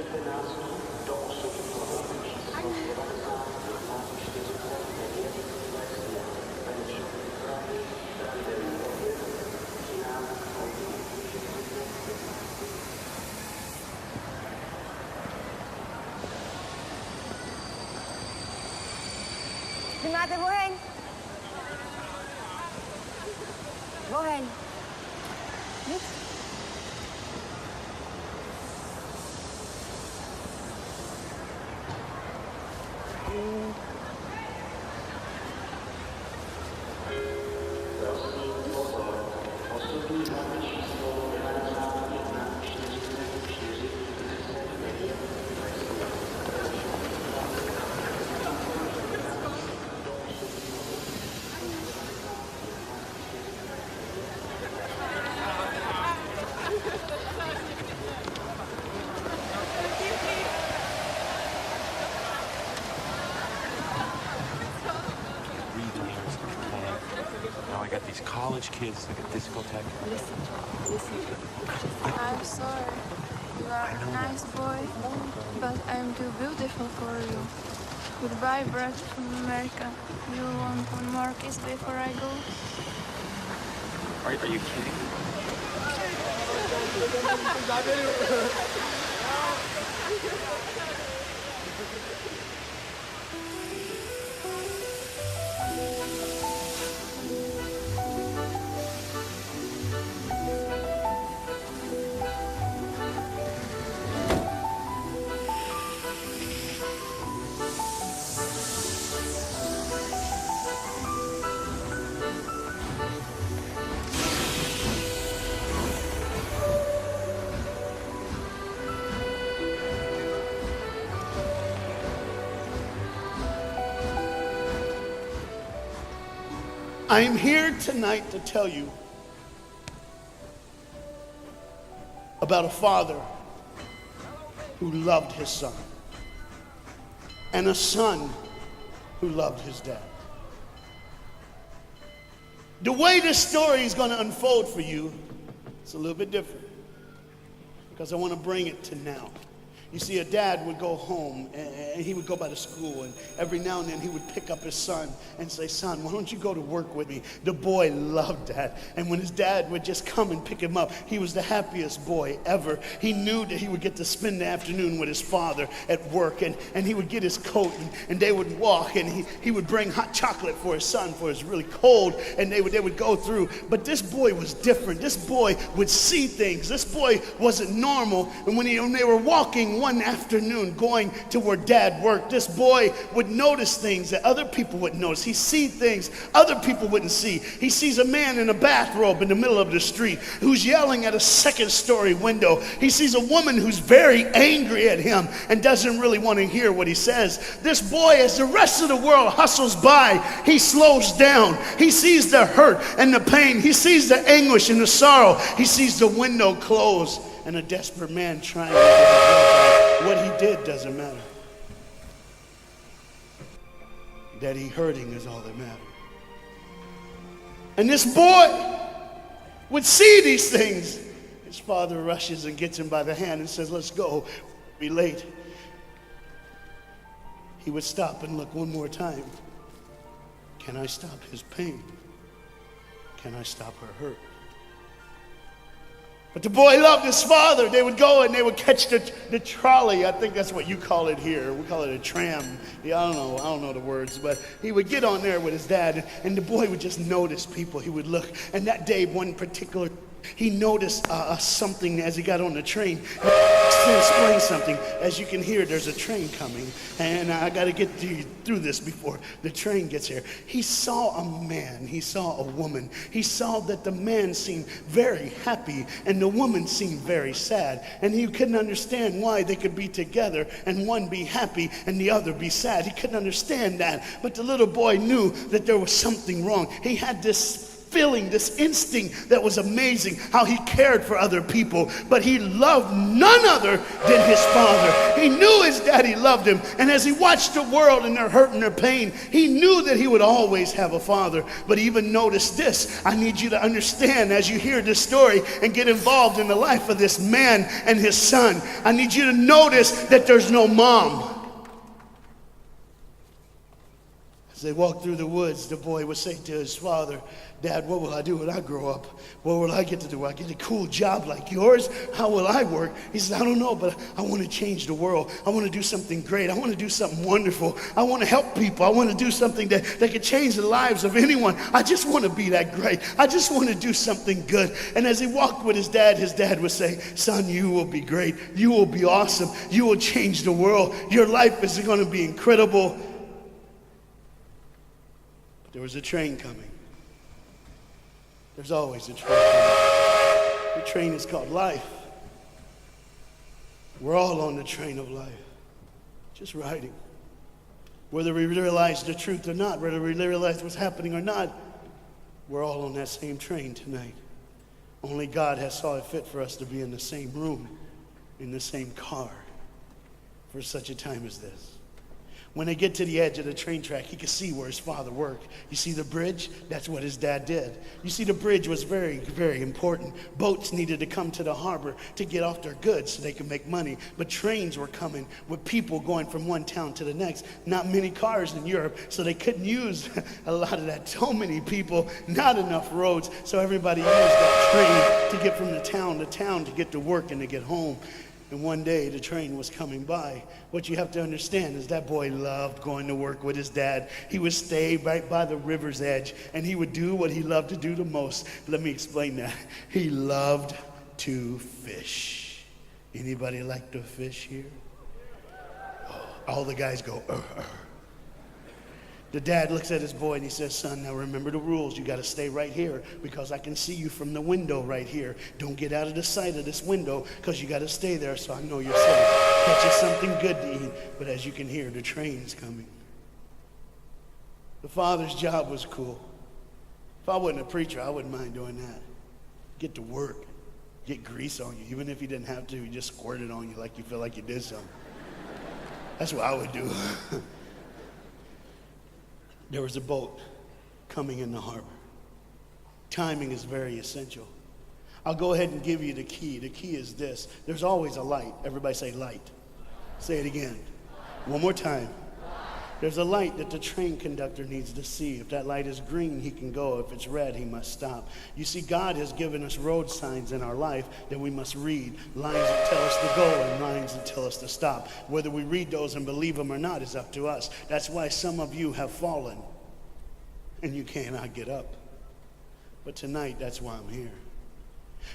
Di mate vô hình. Vô hình. Biết. Now I got these college kids like a discotheque. Listen. I'm sorry. You are a nice boy, but I'm too beautiful for you. Goodbye, brother from America. You want one more kiss before I go? Are you kidding? I'm here tonight to tell you about a father who loved his son and a son who loved his dad. The way this story is going to unfold for you, it's a little bit different because I want to bring it to now. You see, a dad would go home and he would go by the school, and every now and then he would pick up his son and say, "Son, why don't you go to work with me?" The boy loved that. And when his dad would just come and pick him up, he was the happiest boy ever. He knew that he would get to spend the afternoon with his father at work, and he would get his coat and they would walk, and he would bring hot chocolate for his son for it's really cold, and they would go through. But this boy was different. This boy would see things. This boy wasn't normal. And when they were walking one afternoon going to where dad worked, this boy would notice things that other people wouldn't notice. He see things other people wouldn't see. He sees a man in a bathrobe in the middle of the street who's yelling at a second-story window. He sees a woman who's very angry at him and doesn't really want to hear what he says. This boy, as the rest of the world hustles by, he slows down. He sees the hurt and the pain. He sees the anguish and the sorrow. He sees the window close and a desperate man trying to get his what he did doesn't matter. That he hurting is all that matters. And this boy would see these things. His father rushes and gets him by the hand and says, "Let's go, we'll be late." He would stop and look one more time. Can I stop his pain? Can I stop her hurt? But the boy loved his father. They would go and they would catch the trolley. I think that's what you call it here. We call it a tram. Yeah, I don't know the words, but he would get on there with his dad, and the boy would just notice people. He would look, and that day, one particular, he noticed something as he got on the train. To explain something, as you can hear, there's a train coming, and I got to get through this before the train gets here. He saw a man, he saw a woman. He saw that the man seemed very happy and the woman seemed very sad, and he couldn't understand why they could be together and one be happy and the other be sad. He couldn't understand that, but the little boy knew that there was something wrong. He had this feeling, this instinct that was amazing, how he cared for other people. But he loved none other than his father. He knew his daddy loved him. And as he watched the world and their hurt and their pain, he knew that he would always have a father. But even notice this. I need you to understand as you hear this story and get involved in the life of this man and his son. I need you to notice that there's no mom. As they walked through the woods, the boy would say to his father, Dad, what will I do when I grow up? What will I get to do? Will I get a cool job like yours? How will I work? He said, I don't know, but I want to change the world. I want to do something great. I want to do something wonderful. I want to help people. I want to do something that could change the lives of anyone. I just want to be that great. I just want to do something good. And as he walked with his dad would say, son, you will be great. You will be awesome. You will change the world. Your life is going to be incredible. But there was a train coming. There's always a train coming. The train is called life. We're all on the train of life, just riding. Whether we realize the truth or not, whether we realize what's happening or not, we're all on that same train tonight. Only God has saw it fit for us to be in the same room, in the same car, for such a time as this. When they get to the edge of the train track, he could see where his father worked. You see the bridge? That's what his dad did. You see, the bridge was very, very important. Boats needed to come to the harbor to get off their goods so they could make money. But trains were coming with people going from one town to the next. Not many cars in Europe, so they couldn't use a lot of that. So many people, not enough roads, so everybody used that train to get from the town to town to get to work and to get home. And one day the train was coming by. What you have to understand is that boy loved going to work with his dad. He would stay right by the river's edge and he would do what he loved to do the most. Let me explain that. He loved to fish. Anybody like to fish here? Oh, all the guys go, The dad looks at his boy and he says, son, now remember the rules. You got to stay right here because I can see you from the window right here. Don't get out of the sight of this window because you got to stay there so I know you're safe. Catch you something good to eat. But as you can hear, the train's coming. The father's job was cool. If I wasn't a preacher, I wouldn't mind doing that. Get to work. Get grease on you. Even if you didn't have to, you just squirt it on you like you feel like you did something. That's what I would do. There was a boat coming in the harbor. Timing is very essential. I'll go ahead and give you the key. The key is this. There's always a light. Everybody say light. Say it again. One more time. There's a light that the train conductor needs to see. If that light is green, he can go. If it's red, he must stop. You see, God has given us road signs in our life that we must read. Lines that tell us to go and lines that tell us to stop. Whether we read those and believe them or not is up to us. That's why some of you have fallen and you cannot get up. But tonight, that's why I'm here.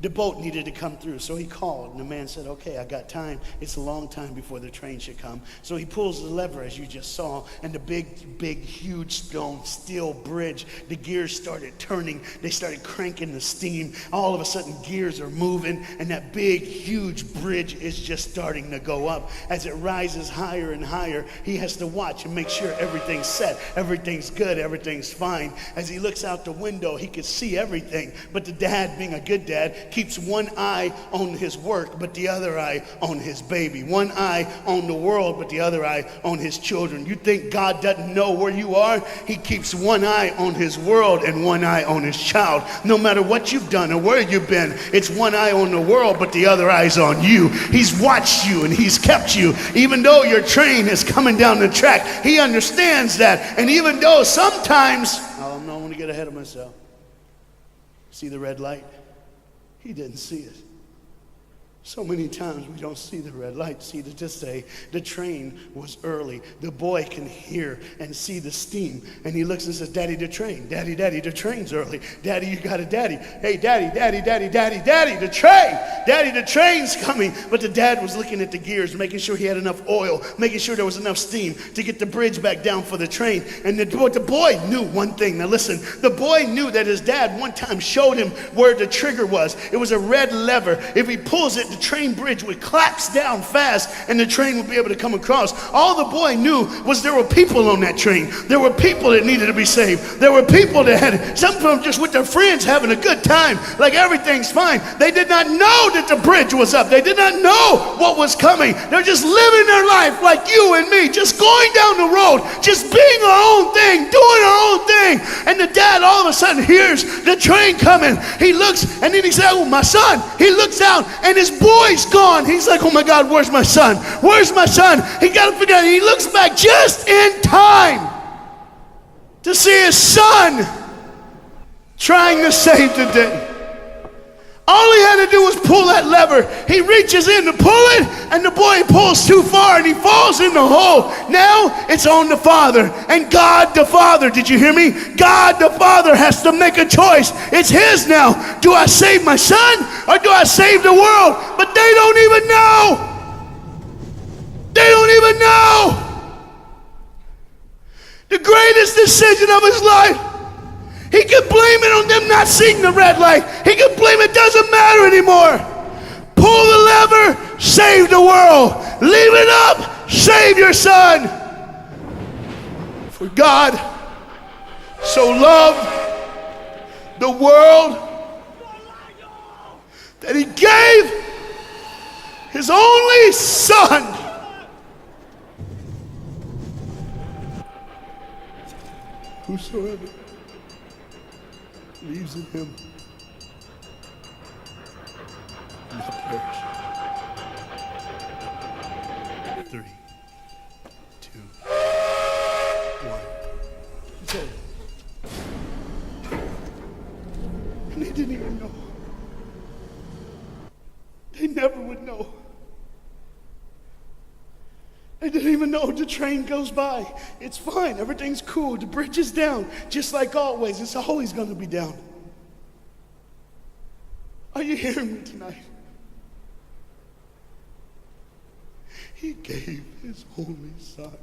The boat needed to come through, so he called, and the man said, okay, I got time. It's a long time before the train should come. So he pulls the lever, as you just saw, and the big, huge steel bridge, the gears started turning. They started cranking the steam. All of a sudden, gears are moving, and that big, huge bridge is just starting to go up. As it rises higher and higher, he has to watch and make sure everything's set, everything's good, everything's fine. As he looks out the window, he could see everything, but the dad, being a good dad, keeps one eye on his work, but the other eye on his baby. One eye on the world, but the other eye on his children. You think God doesn't know where you are? He keeps one eye on his world and one eye on his child. No matter what you've done or where you've been, it's one eye on the world, but the other eye's on you. He's watched you and he's kept you. Even though your train is coming down the track, he understands that. And even though sometimes, I don't want to get ahead of myself. See the red light? He didn't see it. So many times we don't see the red light. See, to just say the train was early. The boy can hear and see the steam. And he looks and says, Daddy, the train. Daddy, the train's early. Daddy, you got a daddy. Hey, Daddy, the train. Daddy, the train's coming. But the dad was looking at the gears, making sure he had enough oil, making sure there was enough steam to get the bridge back down for the train. And the boy knew one thing. Now listen, the boy knew that his dad one time showed him where the trigger was. It was a red lever. If he pulls it, the train bridge would collapse down fast and the train would be able to come across. All the boy knew was there were people on that train. There were people that needed to be saved. There were people that had, some of them just with their friends having a good time, like everything's fine. They did not know that the bridge was up. They did not know what was coming. They're just living their life like you and me, just going down the road, just being our own thing, doing our own thing. And the dad all of a sudden hears the train coming. He looks and then he said, oh, my son. He looks out and his boy's gone. He's like, oh my God, where's my son? Where's my son? He got to figure out. He looks back just in time to see his son trying to save the day. All he had to do was pull that lever. He reaches in to pull it, and the boy pulls too far, and he falls in the hole. Now it's on the father, and God the Father, did you hear me? God the Father has to make a choice. It's his now. Do I save my son, or do I save the world? But they don't even know. They don't even know. The greatest decision of his life. He could blame it on them not seeing the red light. He could blame it doesn't matter anymore. Pull the lever, save the world. Leave it up, save your son. For God so loved the world that he gave his only son. Whosoever believes in him will not perish. 3, 2, 1. It's over. And they didn't even know. They never would know. They didn't even know the train goes by. It's fine. Everything's cool. The bridge is down. Just like always. It's always going to be down. Are you hearing me tonight? He gave his only son.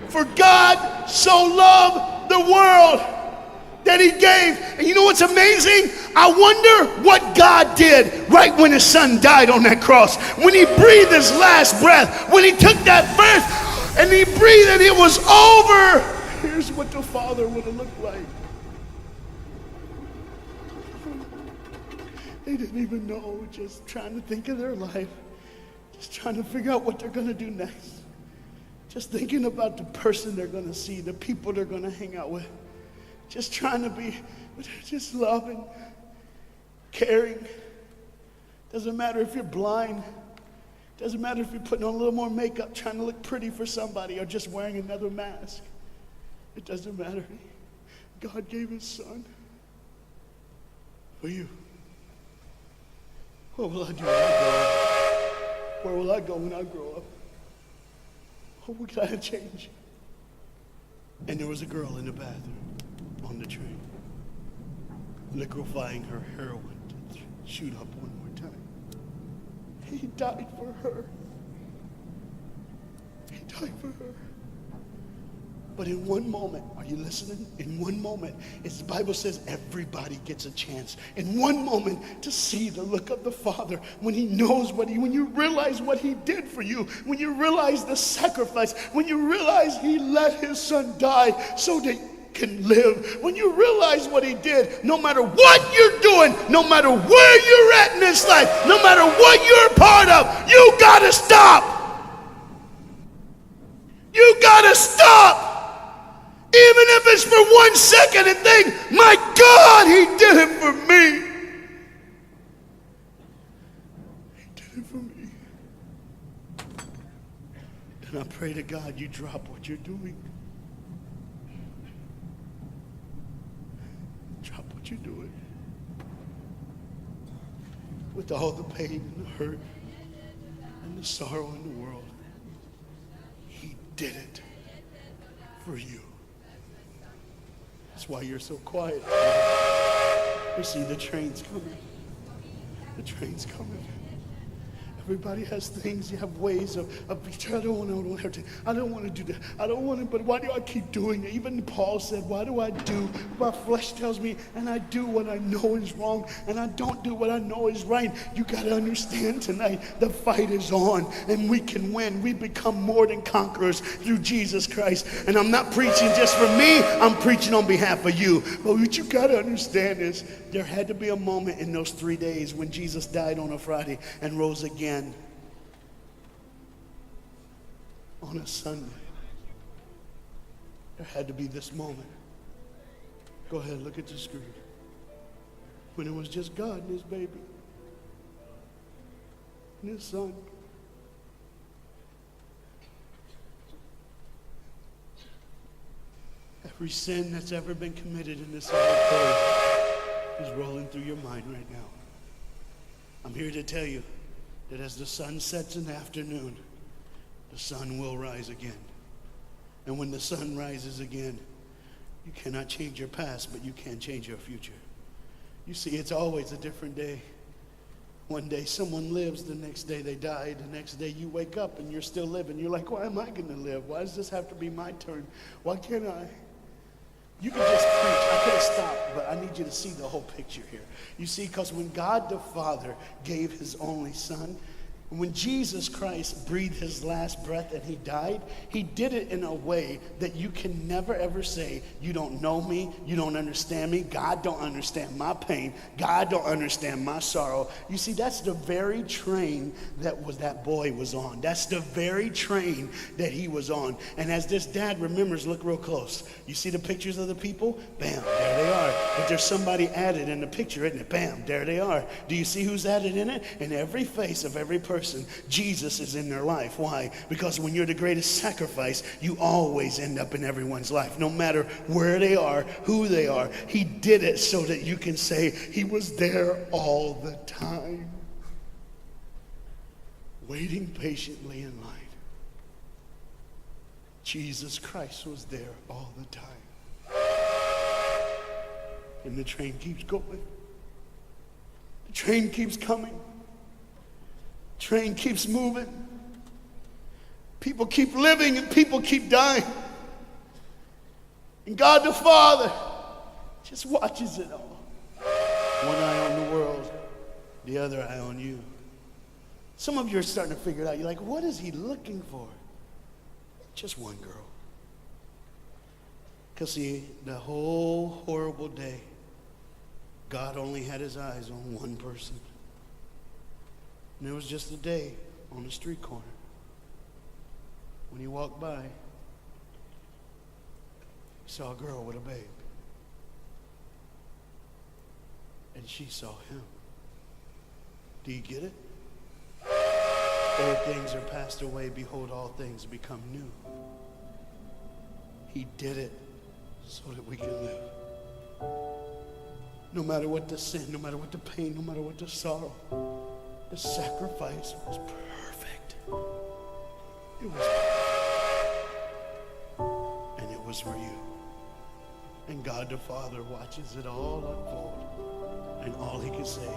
For God so loved the world that he gave. And you know what's amazing? I wonder what God did right when his son died on that cross. When he breathed his last breath. When he took that breath and he breathed and it was over. Here's what the Father would have looked like. They didn't even know, just trying to think of their life. Just trying to figure out what they're going to do next. Just thinking about the person they're going to see, the people they're going to hang out with. Just trying to be, just loving, caring. Doesn't matter if you're blind. Doesn't matter if you're putting on a little more makeup, trying to look pretty for somebody, or just wearing another mask. It doesn't matter. God gave his son for you. What will I do when I grow up? Where will I go when I grow up? What can I change? And there was a girl in the bathroom on the train, liquefying her heroin to shoot up one more time. He died for her. He died for her. But in one moment, are you listening? In one moment, as the Bible says, everybody gets a chance. In one moment, to see the look of the Father when he knows when you realize what he did for you, when you realize the sacrifice, when you realize he let his son die so that you can live, when you realize what he did, no matter what you're doing, no matter where you're at in this life, no matter what you're a part of, you gotta stop. You gotta stop. Even if it's for 1 second, and think, my God, he did it for me. He did it for me. And I pray to God you drop what you're doing. Drop what you're doing. With all the pain and the hurt and the sorrow in the world, he did it for you. That's why you're so quiet. You see, the train's coming. The train's coming. Everybody has things, you have ways of I don't want to do that. I don't want to, but why do I keep doing it? Even Paul said, why do I do? My flesh tells me, and I do what I know is wrong, and I don't do what I know is right. You got to understand tonight, the fight is on, and we can win. We become more than conquerors through Jesus Christ. And I'm not preaching just for me, I'm preaching on behalf of you. But what you got to understand is, there had to be a moment in those 3 days when Jesus died on a Friday and rose again on a Sunday. There had to be this moment. Go ahead, look at the screen. When it was just God and his baby and his son. Every sin that's ever been committed in this earth is rolling through your mind right now. I'm here to tell you that as the sun sets in the afternoon, the sun will rise again. And when the sun rises again, you cannot change your past, but you can change your future. You see, it's always a different day. One day someone lives, the next day they die, the next day you wake up and you're still living. You're like, why am I going to live? Why does this have to be my turn? Why can't I? You can just preach. I could have stopped, but I need you to see the whole picture here. You see, because when God the Father gave his only son, when Jesus Christ breathed his last breath and he died, he did it in a way that you can never ever say, you don't know me, you don't understand me, God don't understand my pain, God don't understand my sorrow. You see, that's the very train that boy was on. That's the very train that he was on. And as this dad remembers, look real close. You see the pictures of the people? Bam, there they are. But there's somebody added in the picture, isn't it? Bam, there they are. Do you see who's added in it? In every face of every person, Jesus is in their life. Why? Because when you're the greatest sacrifice, you always end up in everyone's life. No matter where they are, who they are, he did it so that you can say he was there all the time, waiting patiently in line. Jesus Christ was there all the time. And the train keeps going. The train keeps coming. Train keeps moving. People keep living and people keep dying. And God the Father just watches it all. One eye on the world, the other eye on you. Some of you are starting to figure it out. You're like, what is he looking for? Just one girl. Because see, the whole horrible day, God only had his eyes on one person. And it was just a day on the street corner. When he walked by, he saw a girl with a babe. And she saw him. Do you get it? Old things are passed away. Behold, all things become new. He did it so that we can live. No matter what the sin, no matter what the pain, no matter what the sorrow, the sacrifice was perfect. It was perfect. And it was for you. And God the Father watches it all unfold. And all he can say